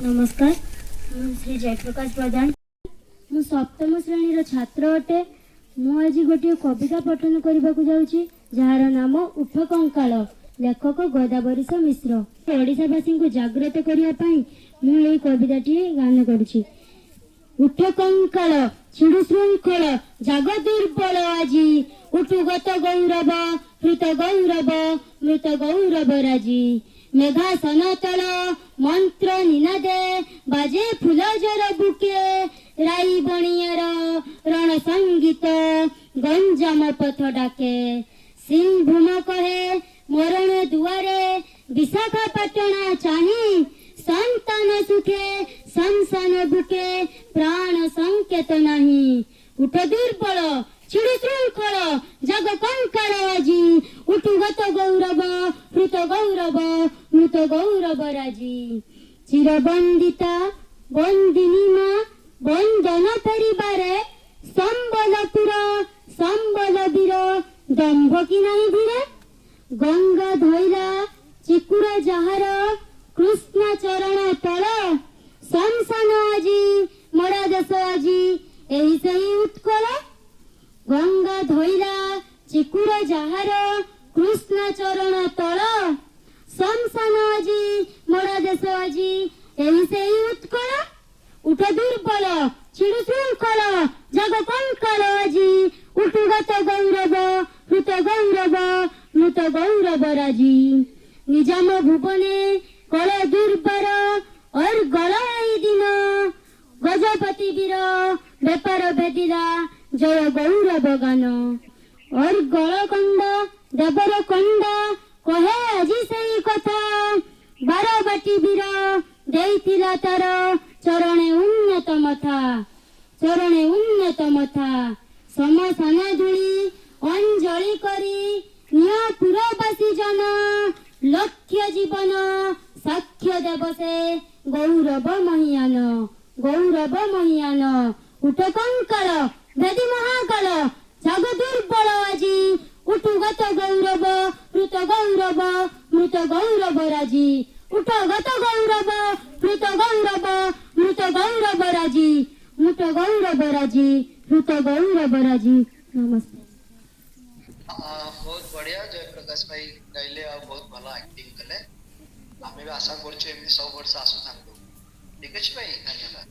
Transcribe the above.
नमस्कार श्री जयप्रकाश प्रधान मु सप्तम श्रेणी छात्र अटे। आज गोटे कविता पठन करने को जाऊँगी जार नाम उठ कंकाल लेखक गोदावरीश मिश्र। ओडिशावासी को जागृत करने मुझे कविताटी गान करुँची। उठ कंकाल छिड़ु श्रृंखल जाग दुर्बल আজি उठु गत गौरव हृत गौरव मृत गौरव राजी मेघासन तल मंत्र निनादे बाजे फुलजर बुके राई बणियार रण संगीत गंजाम पथ डाके सिंह भूम कहे मरण दुआरे विशाखापाटना चाही संतान सुखे संसान बुके प्राण संकेत नाही उठ दुर्बल छिड़ु श्रृंखल जग कंकाल আজি उठु गत गौरव हृत गौरव मृत गौरव राजी चिरबंदिता बंदिनी माँ बंदन परिवारे संबलपुर संबलवीर दंभ कि नहीं धीरे गंगा धोइला चिकुर जहार कृष्ण चरण तल शमशान আজি मरा देश আজি एही सही उत्कल गंगा धोइला चिकुर जहार कृष्ण चरण तल शमशान আজি मरा देश আজি एही सही उत्कल उठ दुर्बल छिड़ु श्रृंखल जग कंकाल আজি उठु गत गौरव हृत गौरव मृत गौरव राजी निजाम भुवने कल दुर्बार और गलाई दिन गजपति वीर बेपार बेदिला जय गौरव गान और गलकंड देवर कंड कहे আজি सही कथा बारबाटी वीर देइतिला तार चरणे उन्नत मथा समसान धूली अंजलि करी निया पुरवासी जन लक्ष्य जीवन साक्ष्य देव से गौरव महियान उठ कंकाल वेदी महाकाल जग दुर्बल আজি उठु गत गौरव हृत गौरव मृत गौरव राजी उठ गत गौरव हृत गौरव मृत गौरव राजी मृत गौरव राजी हृत गौरव राजी। नमस्ते। बहुत बढ़िया जयप्रकाश भाई गाइले आ बहुत भला एक्टिंग कले। आमे भी आशा करछु एमि सब वर्ष आसु थांतु। ठीक अछि भाई, धन्यवाद।